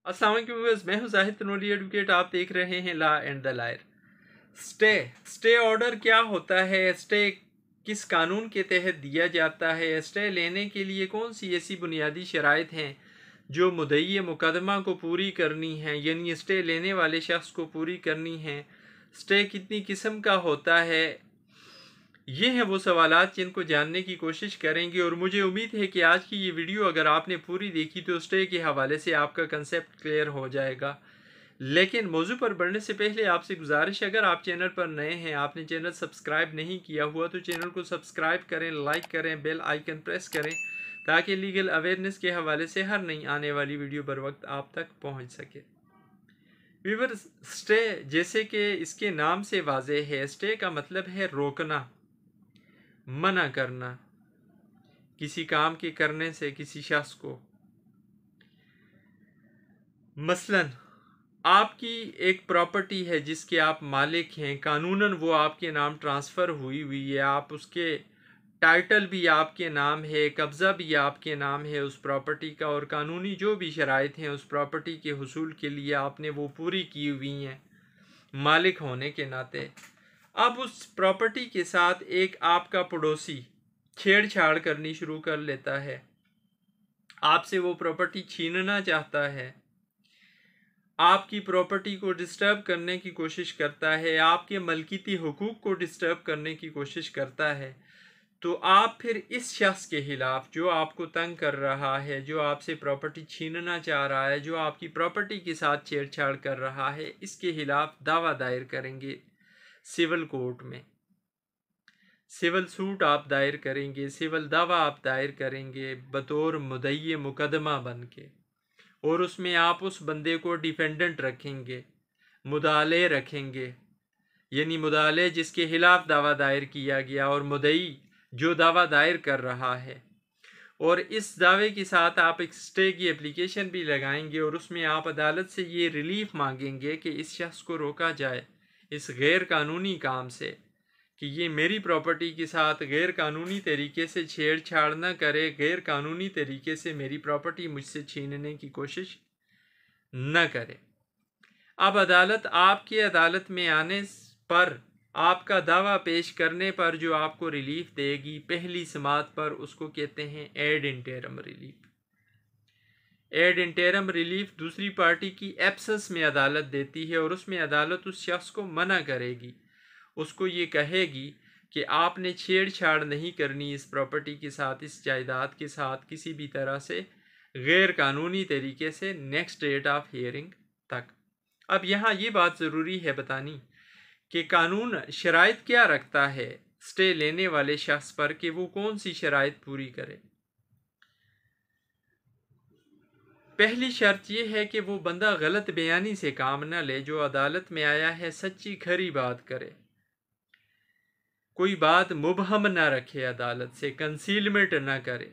अस्सलाम वालेकुम व्यूअर्स, मैं हूं जाहिद तनोली एडवोकेट। आप देख रहे हैं law and the lawyer. Stay order क्या होता है? स्टे किस कानून के तहत दिया जाता है? स्टे लेने के लिए कौन सी ऐसी बुनियादी शराइत हैं जो मुद्दई मुकदमा को पूरी करनी है, यानी स्टे लेने वाले शख्स को पूरी करनी है? स्टे कितनी किस्म का होता है? ये हैं वो सवालात जिनको जानने की कोशिश करेंगे, और मुझे उम्मीद है कि आज की ये वीडियो अगर आपने पूरी देखी तो स्टे के हवाले से आपका कंसेप्ट क्लियर हो जाएगा। लेकिन मौजू पर बढ़ने से पहले आपसे गुजारिश, अगर आप चैनल पर नए हैं, आपने चैनल सब्सक्राइब नहीं किया हुआ तो चैनल को सब्सक्राइब करें, लाइक करें, बेल आइकन प्रेस करें ताकि लीगल अवेयरनेस के हवाले से हर नई आने वाली वीडियो बर वक्त आप तक पहुँच सके। व्यूअर्स, स्टे जैसे कि इसके नाम से वाज़ेह है, स्टे का मतलब है रोकना, मना करना किसी काम के करने से किसी शख्स को। मसलन आपकी एक प्रॉपर्टी है जिसके आप मालिक हैं, कानूनन वो आपके नाम ट्रांसफ़र हुई है, आप उसके टाइटल भी आपके नाम है, कब्ज़ा भी आपके नाम है उस प्रॉपर्टी का, और कानूनी जो भी शराइत हैं उस प्रॉपर्टी के हुसूल के लिए आपने वो पूरी की हुई हैं मालिक होने के नाते। अब उस प्रॉपर्टी के साथ एक आपका पड़ोसी छेड़छाड़ करनी शुरू कर लेता है, आपसे वो प्रॉपर्टी छीनना चाहता है, आपकी प्रॉपर्टी को डिस्टर्ब करने की कोशिश करता है, आपके मलकीती हुकूक को डिस्टर्ब करने की कोशिश करता है, तो आप फिर इस शख्स के खिलाफ जो आपको तंग कर रहा है, जो आपसे प्रॉपर्टी छीनना चाह रहा है, जो आपकी प्रॉपर्टी के साथ छेड़छाड़ कर रहा है, इसके खिलाफ दावा दायर करेंगे सिविल कोर्ट में। सिविल सूट आप दायर करेंगे, सिविल दावा आप दायर करेंगे बतौर मुद्दई मुकदमा बन के, और उसमें आप उस बंदे को डिफेंडेंट रखेंगे, मुदाले रखेंगे, यानी मुदाले जिसके खिलाफ दावा दायर किया गया और मुद्दई जो दावा दायर कर रहा है। और इस दावे के साथ आप एक स्टे की एप्लीकेशन भी लगाएंगे, और उसमें आप अदालत से ये रिलीफ मांगेंगे कि इस शख्स को रोका जाए इस गैर कानूनी काम से, कि ये मेरी प्रॉपर्टी के साथ गैर कानूनी तरीके से छेड़छाड़ न करे, गैर कानूनी तरीके से मेरी प्रॉपर्टी मुझसे छीनने की कोशिश न करे। अब अदालत में आने पर, आपका दावा पेश करने पर जो आपको रिलीफ देगी पहली समात पर, उसको कहते हैं एड इंटेरम रिलीफ। एड इंटेरम रिलीफ दूसरी पार्टी की एब्सेंस में अदालत देती है, और उसमें अदालत उस शख्स को मना करेगी, उसको ये कहेगी कि आपने छेड़छाड़ नहीं करनी इस प्रॉपर्टी के साथ, इस जायदाद के साथ किसी भी तरह से गैर कानूनी तरीके से, नेक्स्ट डेट ऑफ हियरिंग तक। अब यहाँ ये बात ज़रूरी है बतानी कि कानून शराइत क्या रखता है स्टे लेने वाले शख्स पर, कि वो कौन सी शराइत पूरी करे। पहली शर्त यह है कि वो बंदा गलत बयानी से काम न ले, जो अदालत में आया है सच्ची खरी बात करे, कोई बात मुबहम ना रखे, अदालत से कंसीलमेंट ना करे,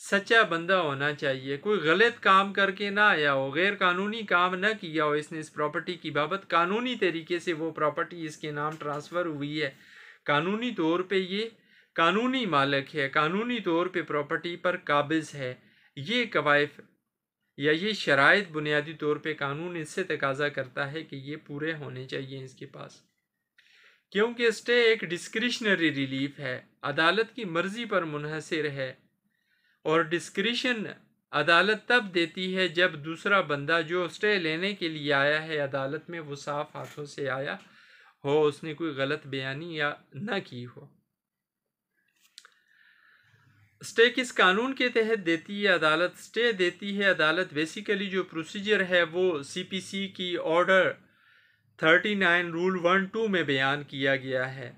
सच्चा बंदा होना चाहिए, कोई गलत काम करके ना आया हो, गैर कानूनी काम ना किया हो इसने इस प्रॉपर्टी की बाबत, कानूनी तरीके से वो प्रॉपर्टी इसके नाम ट्रांसफ़र हुई है, कानूनी तौर पे ये कानूनी मालिक है, कानूनी तौर पे प्रॉपर्टी पर काबिज है। ये कवायद या ये शराइत बुनियादी तौर पे कानून इससे तकाजा करता है कि ये पूरे होने चाहिए इसके पास, क्योंकि स्टे एक डिस्क्रिशनरी रिलीफ है, अदालत की मर्जी पर मुनहसर है, और डिस्क्रिशन अदालत तब देती है जब दूसरा बंदा जो स्टे लेने के लिए आया है अदालत में, वो साफ हाथों से आया हो, उसने कोई गलत बयानी या ना की हो। स्टे किस कानून के तहत देती है अदालत? स्टे देती है अदालत, बेसिकली जो प्रोसीजर है वो CPC की ऑर्डर 39 रूल 1-2 में बयान किया गया है,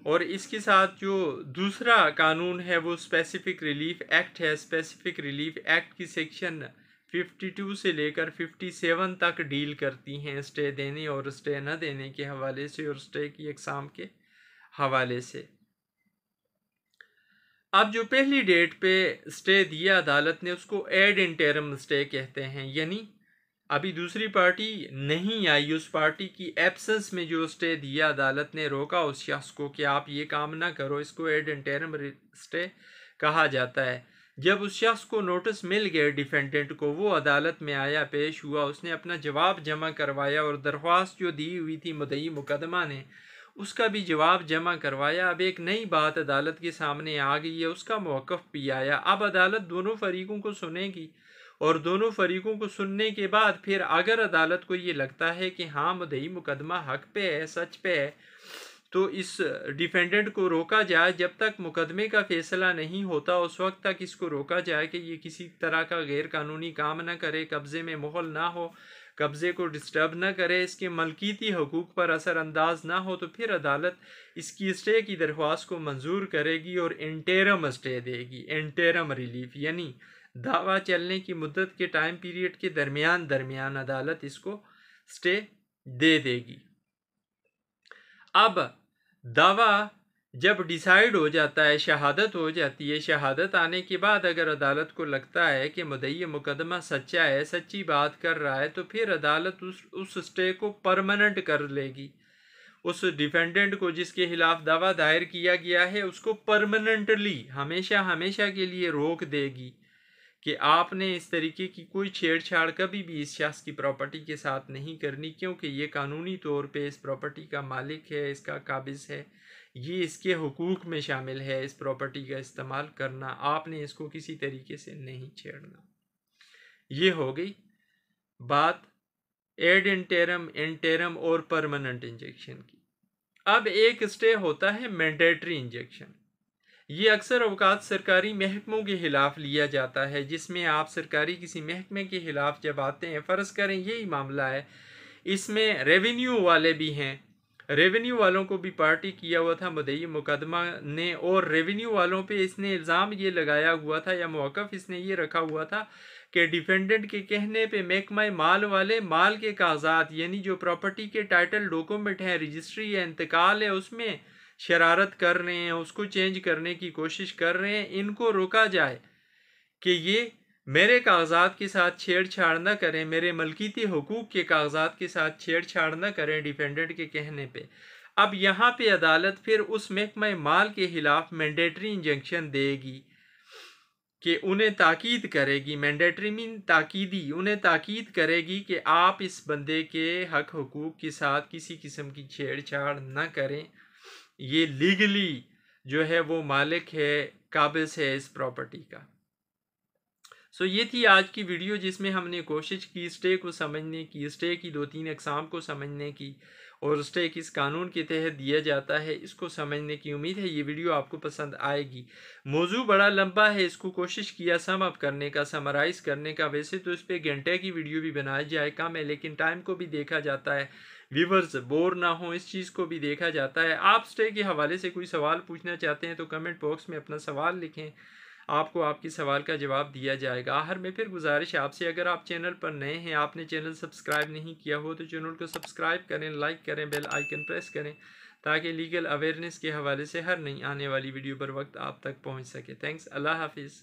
और इसके साथ जो दूसरा कानून है वो स्पेसिफिक रिलीफ एक्ट है। स्पेसिफिक रिलीफ एक्ट की सेक्शन 52 से लेकर 57 तक डील करती हैं स्टे देने और स्टे न देने के हवाले से, और स्टे की एग्जाम के हवाले से। अब जो पहली डेट पे स्टे दिया अदालत ने, उसको एड इंटेरम स्टे कहते हैं, यानी अभी दूसरी पार्टी नहीं आई, उस पार्टी की एब्सेंस में जो स्टे दिया अदालत ने, रोका उस शख्स को कि आप ये काम ना करो, इसको एड इंटेरम स्टे कहा जाता है। जब उस शख्स को नोटिस मिल गया डिफेंडेंट को, वो अदालत में आया, पेश हुआ, उसने अपना जवाब जमा करवाया और दरख्वास्त जो दी हुई थी मुद्दई मुकदमा ने उसका भी जवाब जमा करवाया। अब एक नई बात अदालत के सामने आ गई है, उसका मौक़िफ़ भी आया। अब अदालत दोनों फरीकों को सुनेगी और दोनों फरीकों को सुनने के बाद फिर अगर अदालत को ये लगता है कि हाँ मुद्दई मुकदमा हक पे है, सच पे है, तो इस डिफेंडेंट को रोका जाए। जब तक मुकदमे का फैसला नहीं होता उस वक्त तक इसको रोका जाए कि ये किसी तरह का गैर कानूनी काम ना करे, कब्ज़े में मुहल ना हो, कब्ज़े को डिस्टर्ब ना करे, इसके मलकीती हकूक़ पर असरअंदाज ना हो, तो फिर अदालत इसकी स्टे की दरख्वास्त को मंजूर करेगी और इंटरम स्टे देगी। इंटरम रिलीफ यानी दावा चलने की मुद्दत के टाइम पीरियड के दरमियान अदालत इसको स्टे दे देगी। अब दावा जब डिसाइड हो जाता है, शहादत हो जाती है, शहादत आने के बाद अगर अदालत को लगता है कि मुद्दई मुकदमा सच्चा है, सच्ची बात कर रहा है, तो फिर अदालत उस स्टे को परमानेंट कर लेगी। उस डिफेंडेंट को जिसके खिलाफ दावा दायर किया गया है उसको परमानेंटली हमेशा हमेशा के लिए रोक देगी कि आपने इस तरीके की कोई छेड़छाड़ कभी भी इस शख्स की प्रॉपर्टी के साथ नहीं करनी, क्योंकि ये कानूनी तौर पे इस प्रॉपर्टी का मालिक है, इसका काबिज है, ये इसके हुकूक में शामिल है इस प्रॉपर्टी का इस्तेमाल करना, आपने इसको किसी तरीके से नहीं छेड़ना। ये हो गई बात एड इंटरम और परमानेंट इंजेक्शन की। अब एक स्टे होता है मैंडेटरी इंजेक्शन। ये अक्सर अवकात सरकारी महकमों के खिलाफ लिया जाता है, जिसमें आप सरकारी किसी महकमे के खिलाफ जब आते हैं, फ़र्ज़ करें यही मामला है, इसमें रेवेन्यू वाले भी हैं, रेवेन्यू वालों को भी पार्टी किया हुआ था मुद्दई मुकदमा ने, और रेवेन्यू वालों पे इसने इल्ज़ाम ये लगाया हुआ था या मौक़िफ़ इसने ये रखा हुआ था कि डिफेंडेंट के कहने पे महकमा माल वाले माल के कागजात यानी जो प्रॉपर्टी के टाइटल डॉक्यूमेंट हैं, रजिस्ट्री है, इंतकाल है, उसमें शरारत कर रहे हैं, उसको चेंज करने की कोशिश कर रहे हैं। इनको रोका जाए कि ये मेरे कागजात के साथ छेड़छाड़ न करें, मेरे मलकीती हुकूक के कागजात के साथ छेड़छाड़ न करें डिफेंडेंट के कहने पे। अब यहाँ पे अदालत फिर उस महकमा माल के खिलाफ मैंडेटरी इंजंक्शन देगी कि उन्हें ताकीद करेगी, मैंडेटरी मीन ताकीदी, उन्हें ताकीद करेगी कि आप इस बंदे के हक हुकूक के साथ किसी किस्म की छेड़छाड़ न करें, ये लीगली जो है वो मालिक है, काबिज है इस प्रॉपर्टी का। सो ये थी आज की वीडियो जिसमें हमने कोशिश की स्टे को समझने की, स्टे की 2-3 अक़साम को समझने की और स्टे किस कानून के तहत दिया जाता है इसको समझने की। उम्मीद है ये वीडियो आपको पसंद आएगी। मौजू बड़ा लंबा है, इसको कोशिश किया सम अप करने का, समराइज़ करने का। वैसे तो इस पर घंटे की वीडियो भी बनाई जाए कम है, लेकिन टाइम को भी देखा जाता है, व्यूवर्स बोर ना हो इस चीज़ को भी देखा जाता है। आप स्टे के हवाले से कोई सवाल पूछना चाहते हैं तो कमेंट बॉक्स में अपना सवाल लिखें, आपको आपके सवाल का जवाब दिया जाएगा। आखिर में फिर गुजारिश आपसे, अगर आप चैनल पर नए हैं, आपने चैनल सब्सक्राइब नहीं किया हो तो चैनल को सब्सक्राइब करें, लाइक करें, बेल आइकन प्रेस करें ताकि लीगल अवेयरनेस के हवाले से हर नई आने वाली वीडियो पर वक्त आप तक पहुंच सके। थैंक्स, अल्लाह हाफिज़।